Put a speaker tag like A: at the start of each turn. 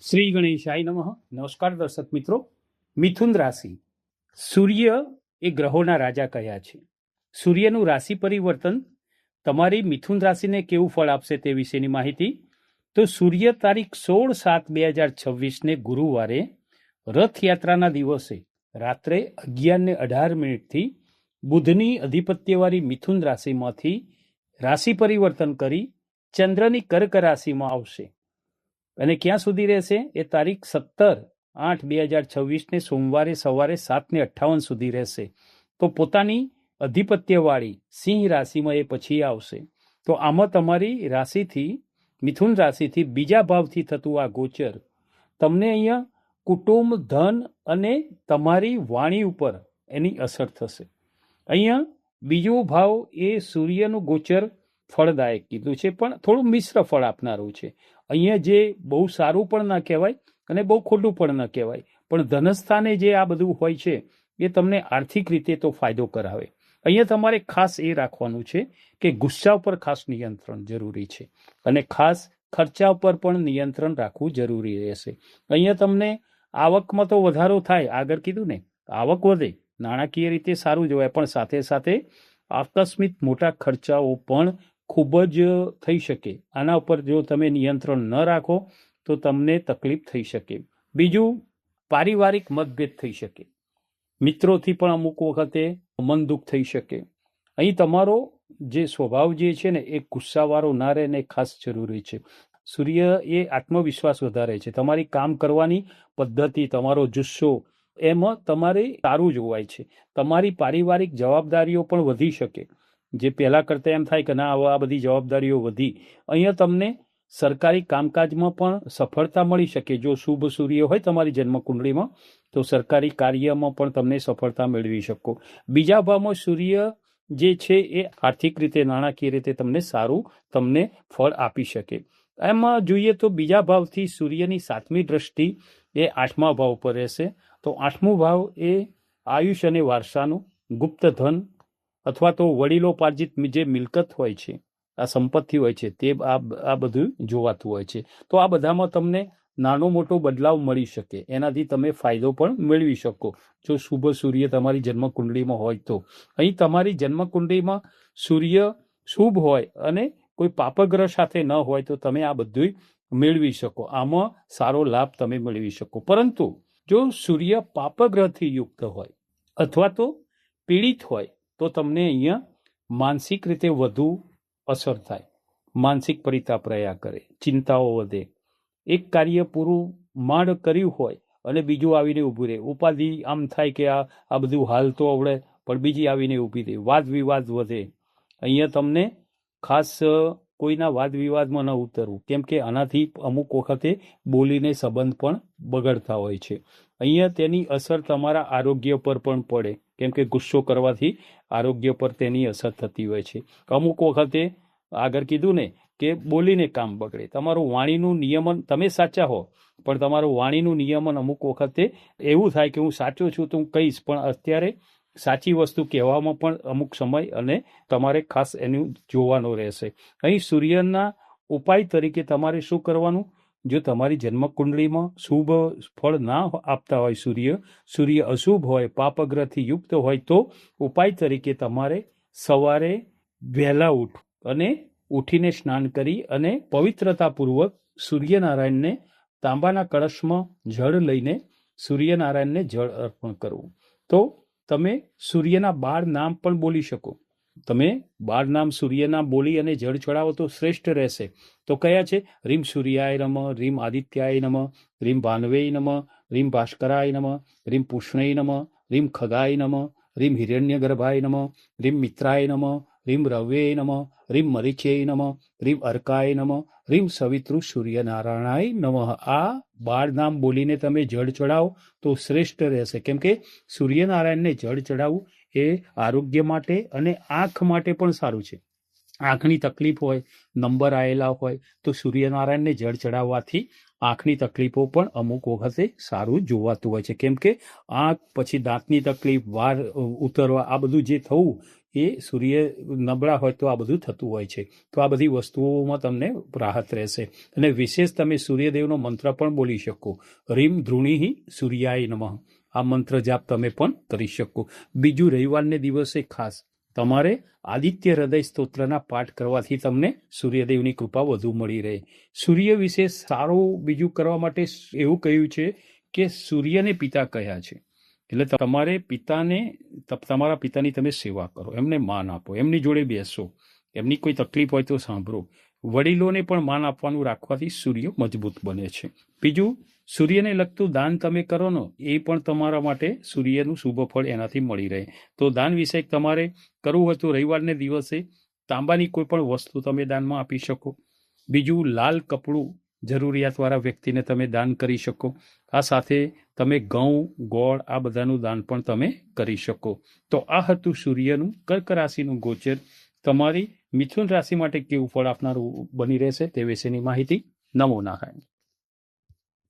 A: શ્રી ગણેશાય નમઃ. નમસ્કાર દર્શક મિત્રો. મિથુન રાશિ. સૂર્ય એ ગ્રહોના રાજા કહ્યા છે. સૂર્યનું રાશિ પરિવર્તન તમારી મિથુન રાશિને કેવું ફળ આપશે તે વિશેની માહિતી. તો સૂર્ય તારીખ 16/7/2026 ગુરુવારે રથયાત્રાના દિવસે રાત્રે 11:18 બુધની અધિપત્યવાળી મિથુન રાશિમાંથી રાશિ પરિવર્તન કરી ચંદ્રની કર્ક રાશિમાં આવશે. અને ક્યાં સુધી રહેશે? એ તારીખ 17/8/2026 સોમવારે સવારે 7:58 સુધી રહેશે. તો પોતાની અધિપત્યવાળી સિંહ રાશિમાં એ પછી આવશે. તો આમાં તમારી રાશિથી મિથુન રાશિથી બીજા ભાવથી થતું આ ગોચર તમને અહીંયા કુટુંબ, ધન અને તમારી વાણી ઉપર એની અસર થશે. અહીંયા બીજો ભાવ એ સૂર્યનું ગોચર ફળદાયક કીધું છે, પણ થોડું મિશ્ર ફળ આપનારું છે. અહીંયા જે બહુ સારું પણ ન કહેવાય અને બહુ ખોટું પણ ન કહેવાય, પણ ધનસ્થાને જે આ બધું હોય છે એ તમને આર્થિક રીતે તો ફાયદો કરાવે. અહીંયા તમારે ખાસ એ રાખવાનું છે કે ગુસ્સા ઉપર ખાસ નિયંત્રણ જરૂરી છે અને ખાસ ખર્ચા ઉપર પણ નિયંત્રણ રાખવું જરૂરી રહેશે. અહીંયા તમને આવકમાં તો વધારો થાય, આગળ કીધું ને, આવક વધે, નાણાકીય રીતે સારું જોવાય, પણ સાથે સાથે આકસ્મિક મોટા ખર્ચાઓ પણ ખૂબ જ થઈ શકે. આના ઉપર જો તમે નિયંત્રણ ન રાખો તો તમને તકલીફ થઈ શકે. બીજું, પારિવારિક મતભેદ થઈ શકે, મિત્રોથી પણ અમુક વખતે મન દુઃખ થઈ શકે. અહીં તમારો જે સ્વભાવ જે છે ને એ ગુસ્સાવાળો ના રહે ને ખાસ જરૂરી છે. સૂર્ય એ આત્મવિશ્વાસ વધારે છે, તમારી કામ કરવાની પદ્ધતિ, તમારો જુસ્સો એમાં તમારે સારું જોવાય છે. તમારી પારિવારિક જવાબદારીઓ પણ વધી શકે, જે પહેલાં કરતાં એમ થાય કે ના હવે આ બધી જવાબદારીઓ વધી. અહીંયા તમને સરકારી કામકાજમાં પણ સફળતા મળી શકે. જો શુભ સૂર્ય હોય તમારી જન્મકુંડળીમાં તો સરકારી કાર્યમાં પણ તમને સફળતા મેળવી શકો. બીજા ભાવમાં સૂર્ય જે છે એ આર્થિક રીતે, નાણાકીય રીતે તમને સારું ફળ આપી શકે. એમાં જોઈએ તો બીજા ભાવથી સૂર્યની 7મી દ્રષ્ટિ એ 8મા ભાવ પર રહેશે. તો 8મો ભાવ એ આયુષ અને વારસાનું, ગુપ્ત ધન અથવા તો વડીલોપાર્જિત જે મિલકત હોય છે, આ સંપત્તિ હોય છે, તે આ બધું જોવાતું હોય છે. તો આ બધામાં તમને નાનો મોટો બદલાવ મળી શકે, એનાથી તમે ફાયદો પણ મેળવી શકો જો શુભ સૂર્ય તમારી જન્મકુંડળીમાં હોય તો. અહીં તમારી જન્મકુંડળીમાં સૂર્ય શુભ હોય અને કોઈ પાપગ્રહ સાથે ન હોય તો તમે આ બધું મેળવી શકો, આમાં સારો લાભ તમે મેળવી શકો. પરંતુ જો સૂર્ય પાપગ્રહથી યુક્ત હોય અથવા તો પીડિત હોય તો તમને અહીંયા માનસિક રીતે વધુ અસર થાય, માનસિક પરિતાપ રહ્યા કરે, ચિંતાઓ વધે. એક કાર્ય પૂરું માંડ કર્યું હોય અને બીજું આવીને ઊભું રહે, ઉપાધિ આમ થાય કે આ બધું હાલ તો આવડે, પણ બીજી આવીને ઊભી રહે, વાદ વિવાદ વધે. અહીંયા તમને ખાસ કોઈના વાદ વિવાદમાં ન ઉતરવું, કેમ કે આનાથી અમુક વખતે બોલીને સંબંધ પણ બગડતા હોય છે. અહીંયા તેની અસર તમારા આરોગ્ય પર પણ પડે, કેમ કે ગુસ્સો કરવાથી આરોગ્ય પર તેની અસર થતી હોય છે. અમુક વખતે આગળ કીધું ને કે બોલીને કામ બગડે. તમારું વાણીનું નિયમન, તમે સાચા હો પણ તમારું વાણીનું નિયમન અમુક વખતે એવું થાય કે હું સાચો છું તો હું કહીશ, પણ અત્યારે સાચી વસ્તુ કહેવામાં પણ અમુક સમય અને તમારે ખાસ એનું જોવાનું રહેશે. અહીં સૂર્યના ઉપાય તરીકે તમારે શું કરવાનું? જો તમારી જન્મકુંડળીમાં શુભ ફળ ના આપતા હોય, સૂર્ય અશુભ હોય, પાપગ્રહથી યુક્ત હોય, તો ઉપાય તરીકે તમારે સવારે વહેલા અને ઉઠીને સ્નાન કરી અને પવિત્રતાપૂર્વક સૂર્યનારાયણને તાંબાના કળશમાં જળ લઈને સૂર્યનારાયણને જળ અર્પણ કરવું. તો તમે સૂર્યના 12 નામ પણ બોલી શકો. તમે 12 નામ સૂર્યના બોલી અને જળ ચડાવો તો શ્રેષ્ઠ રહેશે. તો કયા છે? રીમ સૂર્યાય નમઃ, રીમ આદિત્યાય નમઃ, રીમ ભાનવેય નમઃ, રીમ ભાસ્કરાય નમઃ, રીમ પુષ્ણય નમઃ, રીમ ખગાય નમઃ, રીમ હિરણ્યગર્ભાય નમઃ, રીમ મિત્રાય નમઃ, રીમ રવ્યેય નમઃ, રીમ મરીચેય નમઃ, રીમ અર્કાય નમઃ, રીમ સવિતૃ સૂર્યનારાયણાય નમઃ. આ 12 નામ બોલીને તમે જળ ચડાવો તો શ્રેષ્ઠ રહેશે, કેમ કે સૂર્યનારાયણને જળ ચડાવવું એ આરોગ્ય માટે અને આંખ માટે પણ સારું છે. આંખની તકલીફ હોય, નંબર આવેલા હોય તો સૂર્યનારાયણને જળ ચડાવવાથી આંખની તકલીફો પણ અમુક વખતે સારું જોવાતું હોય છે, કેમ કે આંખ, પછી દાંતની તકલીફ, વાળ ઉતરવા, આ બધું જે થવું એ સૂર્ય નબળા હોય તો આ બધું થતું હોય છે. તો આ બધી વસ્તુઓમાં તમને રાહત રહેશે. અને વિશેષ તમે સૂર્યદેવનો મંત્ર પણ બોલી શકો. રીમ ધ્રુણીહિ સૂર્યાય નમઃ. આ મંત્ર જાપ તમે પણ કરી શકો. બીજું, રવિવારને દિવસે ખાસ તમારે આદિત્ય હૃદય સ્તોત્રના પાઠ કરવાથી તમને સૂર્યદેવની કૃપા વધુ મળી રહે. સૂર્ય વિશે સારું બીજું કરવા માટે એવું કહ્યું છે કે સૂર્યને પિતા કહ્યા છે. એટલે તમારે તમારા પિતાની તમે સેવા કરો, એમને માન આપો, એમની જોડે બેસો, એમની કોઈ તકલીફ હોય તો સાંભળો. વડીલોને પણ માન આપવાનું રાખવાથી સૂર્ય મજબૂત બને છે. બીજું, સૂર્યને લગતું દાન તમે કરો ને એ પણ તમારા માટે સૂર્યનું શુભ ફળ એનાથી મળી રહે. તો દાન વિષય તમારે કરવું હોય તો રવિવારને દિવસે તાંબાની કોઈ પણ વસ્તુ તમે દાનમાં આપી શકો. બીજું, લાલ કપડું જરૂરિયાતવાળા વ્યક્તિને તમે દાન કરી શકો. આ સાથે તમે ઘઉં, ગોળ આ બધાનું દાન પણ તમે કરી શકો. તો આ હતું સૂર્યનું કર્ક રાશિનું ગોચર. તમારી મિથુન રાશિ માટે કેવું ફળ આપનારું બની રહેશે તે વિશેની માહિતી. નમો નારાયણ.